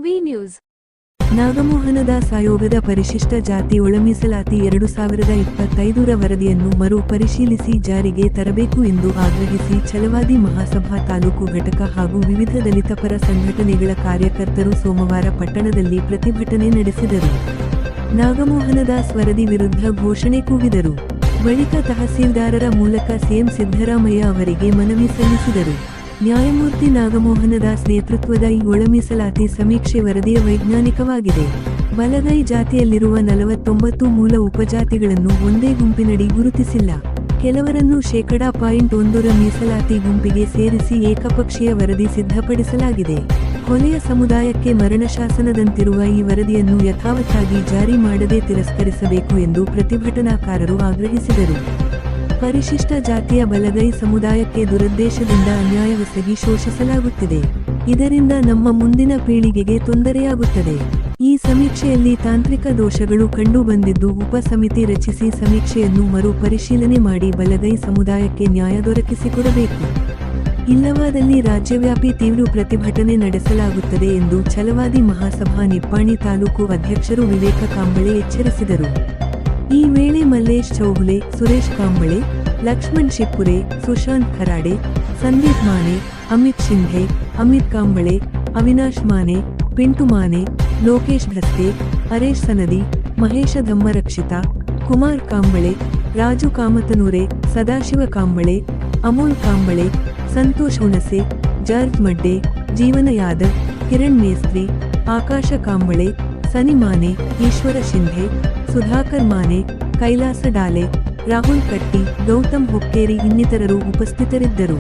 V news. Nagamohan Das ಆಯೋಗದ ಪರಿಶಿಷ್ಟ ಜಾತಿ ಒಳ ಮೀಸಲಾತಿ 2025ರ ವರದಿಯನ್ನು ಮರು ಪರಿಶೀಲಿಸಿ ಜಾರಿಗೆ ತರಬೇಕು ಎಂದು ಆಗ್ರಹಿಸಿ ಛಲವಾದಿ ಮಹಾಸಭಾ ತಾಲೂಕು ಘಟಕ ಹಾಗೂ ವಿವಿಧ ದಲಿತ ಪರ ಸಂಘಟನೆಗಳ ಕಾರ್ಯಕರ್ತರು ಸೋಮವಾರ ಪಟ್ಟಣದಲ್ಲಿ ಪ್ರತಿಭಟನೆ ನಡೆಸಿದರು. ನಾಗಮೋಹನದಾಸ್ ವರದಿ ವಿರುದ್ಧ ಘೋಷಣೆ ಕೂಗಿದರು. ಬಳಿಕ ತಹಸೀಲ್ದಾರರ ಮೂಲಕ ಸಿಎಂ ಸಿದ್ದರಾಮಯ್ಯ ಅವರಿಗೆ ಮನವಿ ಸಲ್ಲಿಸಿದರು. ನ್ಯಾಯಮೂರ್ತಿ ನಾಗಮೋಹನದಾಸ್ ನೇತೃತ್ವದ ಈ ಒಳ ಮೀಸಲಾತಿ ಸಮೀಕ್ಷೆ ವರದಿಯ ವೈಜ್ಞಾನಿಕವಾಗಿದೆ. ಬಲಗೈ ಜಾತಿಯಲ್ಲಿರುವ 49 ಮೂಲ ಉಪಜಾತಿಗಳನ್ನು ಒಂದೇ ಗುಂಪಿನಡಿ ಗುರುತಿಸಿಲ್ಲ. ಕೆಲವರನ್ನು %1ರ ಮೀಸಲಾತಿ ಗುಂಪಿಗೆ ಸೇರಿಸಿ ಏಕಪಕ್ಷೀಯ ವರದಿ ಸಿದ್ಧಪಡಿಸಲಾಗಿದೆ. ಕೊನೆಯ ಸಮುದಾಯಕ್ಕೆ ಮರಣಶಾಸನದಂತಿರುವ ಈ ವರದಿಯನ್ನು ಯಥಾವತ್ತಾಗಿ ಜಾರಿ ಮಾಡದೆ ತಿರಸ್ಕರಿಸಬೇಕು ಎಂದು ಪ್ರತಿಭಟನಾಕಾರರು ಆಗ್ರಹಿಸಿದರು. ಪರಿಶಿಷ್ಟ ಜಾತಿಯ ಬಲಗೈ ಸಮುದಾಯಕ್ಕೆ ದುರುದ್ದೇಶದಿಂದ ಅನ್ಯಾಯವೆಸಗಿ ಶೋಷಿಸಲಾಗುತ್ತಿದೆ. ಇದರಿಂದ ನಮ್ಮ ಮುಂದಿನ ಪೀಳಿಗೆಗೆ ತೊಂದರೆಯಾಗುತ್ತದೆ. ಈ ಸಮೀಕ್ಷೆಯಲ್ಲಿ ತಾಂತ್ರಿಕ ದೋಷಗಳು ಕಂಡುಬಂದಿದ್ದು ಉಪ ಸಮಿತಿ ರಚಿಸಿ ಸಮೀಕ್ಷೆಯನ್ನು ಮರು ಪರಿಶೀಲನೆ ಮಾಡಿ ಬಲಗೈ ಸಮುದಾಯಕ್ಕೆ ನ್ಯಾಯ ದೊರಕಿಸಿಕೊಡಬೇಕು. ಇಲ್ಲವಾದಲ್ಲಿ ರಾಜ್ಯವ್ಯಾಪಿ ತೀವ್ರ ಪ್ರತಿಭಟನೆ ನಡೆಸಲಾಗುತ್ತದೆ ಎಂದು ಛಲವಾದಿ ಮಹಾಸಭಾ ನಿಪ್ಪಾಣಿ ತಾಲೂಕು ಅಧ್ಯಕ್ಷರು ವಿವೇಕ ಕಾಂಬಳೆ ಎಚ್ಚರಿಸಿದರು. ಈ ವೇಳೆ ಮಲ್ಲೇಶ್ ಚೌಗುಲೆ, ಸುರೇಶ್ ಕಾಂಬಳೆ, ಲಕ್ಷ್ಮಣ್ ಶಿಪ್ಪುರೆ, ಸುಶಾಂತ್ ಖರಾಡೆ, ಸಂದೀಪ್ ಮಾನೆ, ಅಮಿತ್ ಶಿಂಧೆ, ಅಮಿತ್ ಕಾಂಬಳೆ, ಅವಿನಾಶ್ ಮಾನೆ, ಪಿಂಟು ಮಾನೆ, ಲೋಕೇಶ್ ಭ್ರಸ್ತೆ, ಹರೇಶ್ ಸನದಿ, ಮಹೇಶ ಧಮ್ಮರಕ್ಷಿತ, ಕುಮಾರ್ ಕಾಂಬಳೆ, ರಾಜು ಕಾಮತನೂರೆ, ಸದಾಶಿವ ಕಾಂಬಳೆ, ಅಮೋಲ್ ಕಾಂಬಳೆ, ಸಂತೋಷ್ ಹುಣಸೆ, ಜಾರ್ಜ್ ಮಡ್ಡೆ, ಜೀವನ ಯಾದವ್, ಕಿರಣ್ ಮೇಸ್ತ್ರಿ, ಆಕಾಶ ಕಾಂಬಳೆ, ಸನಿ ಮಾನೆ, ಈಶ್ವರ ಶಿಂಧೆ, ಸುಧಾಕರ್ ಮಾನೆ, ಕೈಲಾಸ ಡಾಲೆ, ರಾಹುಲ್ ಕಟ್ಟಿ, ಗೌತಮ್ ಹುಕ್ಕೇರಿ ಇನ್ನಿತರರು ಉಪಸ್ಥಿತರಿದ್ದರು.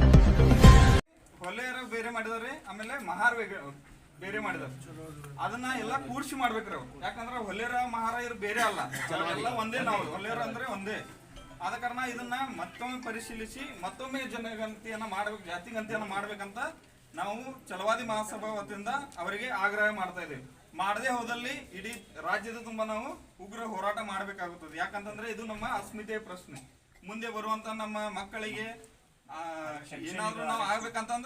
ಅದನ್ನ ಎಲ್ಲ ಕೂರ್ಸಿ ಮಾಡ್ಬೇಕ್ರಿ ಅವ್ರು. ಯಾಕಂದ್ರೆ ಹೊಲೇರ ಮಹಾರ ಇವ್ರು ಬೇರೆ ಅಲ್ಲ, ಎಲ್ಲ ಒಂದೇ. ನಾವು ಹೊಲೇರ ಅಂದ್ರೆ ಒಂದೇ. ಆದ ಕಾರಣ ಇದನ್ನ ಮತ್ತೊಮ್ಮೆ ಪರಿಶೀಲಿಸಿ ಮತ್ತೊಮ್ಮೆ ಜನಗಣತಿಯನ್ನ ಮಾಡ್ಬೇಕು, ಜಾತಿ ಗಣತಿಯನ್ನ ಮಾಡ್ಬೇಕಂತ ನಾವು ಛಲವಾದಿ ಮಹಾಸಭಾ ವತಿಯಿಂದ ಅವರಿಗೆ ಆಗ್ರಹ ಮಾಡ್ತಾ ಇದ್ದೇವೆ. ಮಾಡದೆ ಹೋದಲ್ಲಿ ಇಡೀ ರಾಜ್ಯದ ತುಂಬಾ ನಾವು ಉಗ್ರ ಹೋರಾಟ ಮಾಡಬೇಕಾಗುತ್ತದೆ. ಯಾಕಂತಂದ್ರೆ ಇದು ನಮ್ಮ ಅಸ್ಮಿತೆಯ ಪ್ರಶ್ನೆ. ಮುಂದೆ ಬರುವಂತ ನಮ್ಮ ಮಕ್ಕಳಿಗೆ ಏನಾದ್ರೂ ನಾವು ಆಗ್ಬೇಕಂತಂದ್ರೆ